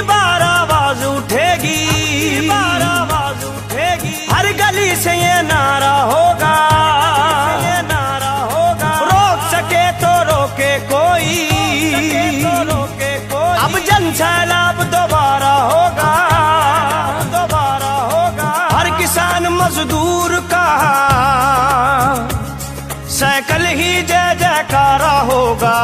बार आवाज उठेगी, बार आवाज उठेगी, हर गली से ये नारा होगा, ये नारा होगा, रोक सके तो रोके कोई, रोके कोई, अब जन सैलाब दोबारा होगा, दोबारा होगा, हर किसान मजदूर का साइकिल ही जय जयकारा होगा।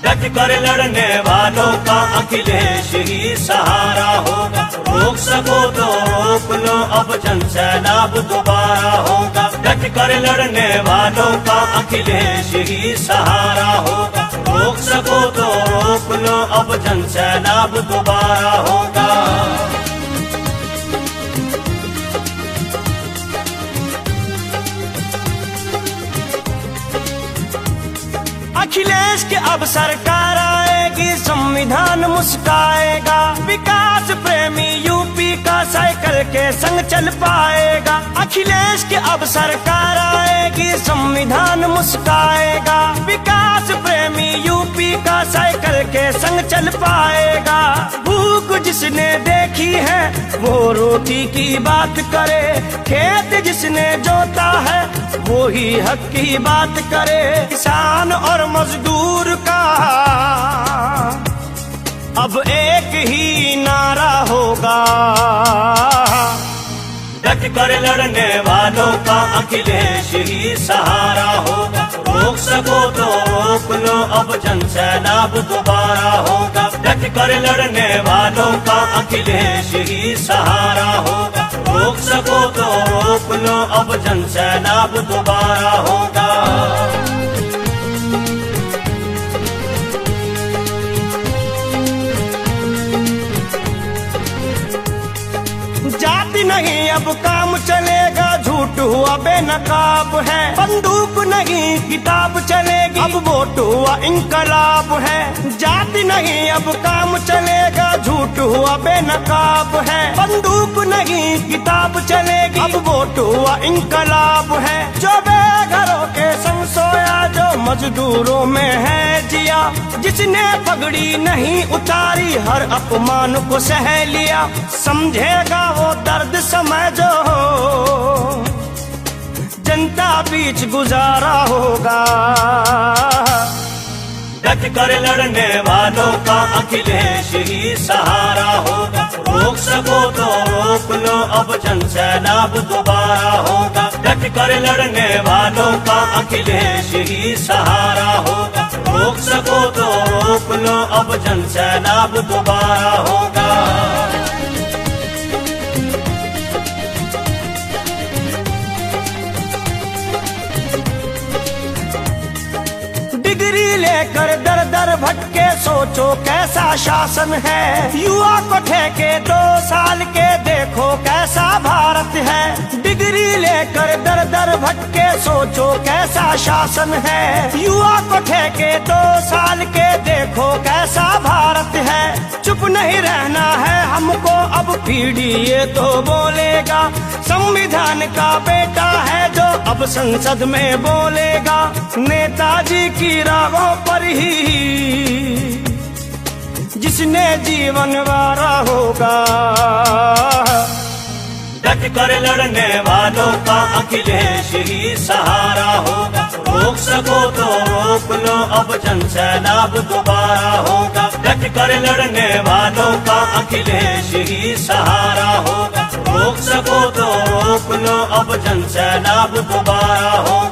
डट कर लड़ने वालों का अखिलेश ही सहारा होगा, रोक सको तो रोक लो अब जन सैलाब दोबारा होगा। डट कर लड़ने वालों का अखिलेश ही सहारा होगा, रोक सको तो रोक लो अब जन सैलाब दोबारा होगा। अखिलेश के अब सरकार आएगी, संविधान मुस्काएगा, विकास प्रेमी यूपी का साइकिल के संग चल पाएगा। अखिलेश के अब सरकार आएगी, संविधान मुस्काएगा, विकास प्रेमी यूपी का साइकिल के संग चल पाएगा। भूख जिसने देखी है वो रोटी की बात करे, खेत जिसने जोता है वो ही हक की बात करे। किसान और मजदूर का अब एक ही नारा होगा, डट कर लड़ने वालों का अखिलेश ही सहारा होगा, रोक सको तो रोक लो अब जन सैलाब दोबारा होगा। डट कर लड़ने वालों का अखिलेश ही सहारा होगा, रोक सको तो रोक लो अब जन सैलाब दोबारा होगा। जाति नहीं अब काम चलेगा, झूठ हुआ बेनकाब है, बंदूक नहीं किताब चलेगी, अब वोट हुआ इनकलाब है। जाति नहीं अब काम चलेगा, झूठ हुआ बेनकाब है, बंदूक नहीं किताब चलेगी, अब वोट हुआ इनकलाब है। जो बेघरों के संग सोया, जो मजदूरों में है जिया, जिसने पगड़ी नहीं उतारी हर अपमान को सह लिया, समझेगा वो दर्द समय जो जनता बीच गुजारा होगा। डट कर लड़ने वालों का अखिलेश ही सहारा होगा, रोक सको तो रोक लो अब जन सैलाब दोबारा होगा। डट कर लड़ने वालों का अखिलेश ही सहारा होगा, रोक सको तो रोक लो अब जन सैलाब दोबारा होगा। डिग्री लेकर दर दर भटके सोचो कैसा शासन है, युवा को ठेके 2 साल के देखो कैसा भारत है। डिग्री लेकर दर दर भटके सोचो कैसा शासन है, युवा को ठेके 2 साल के देखो कैसा भारत है। चुप नहीं रहना है हमको अब पीढ़ी ये तो बोलेगा, संविधान का बेटा है जो अब संसद में बोलेगा। नेताजी की राहों पर ही जिसने जीवन वारा होगा, डट कर लड़ने वालों का अखिलेश ही सहारा होगा, रोक सको तो रोक लो अब जन सैलाब दोबारा होगा। डट कर लड़ने वालों का अखिलेश ही सहारा होगा, रोक सको तो रोक लो अब जन सैलाब दोबारा होगा।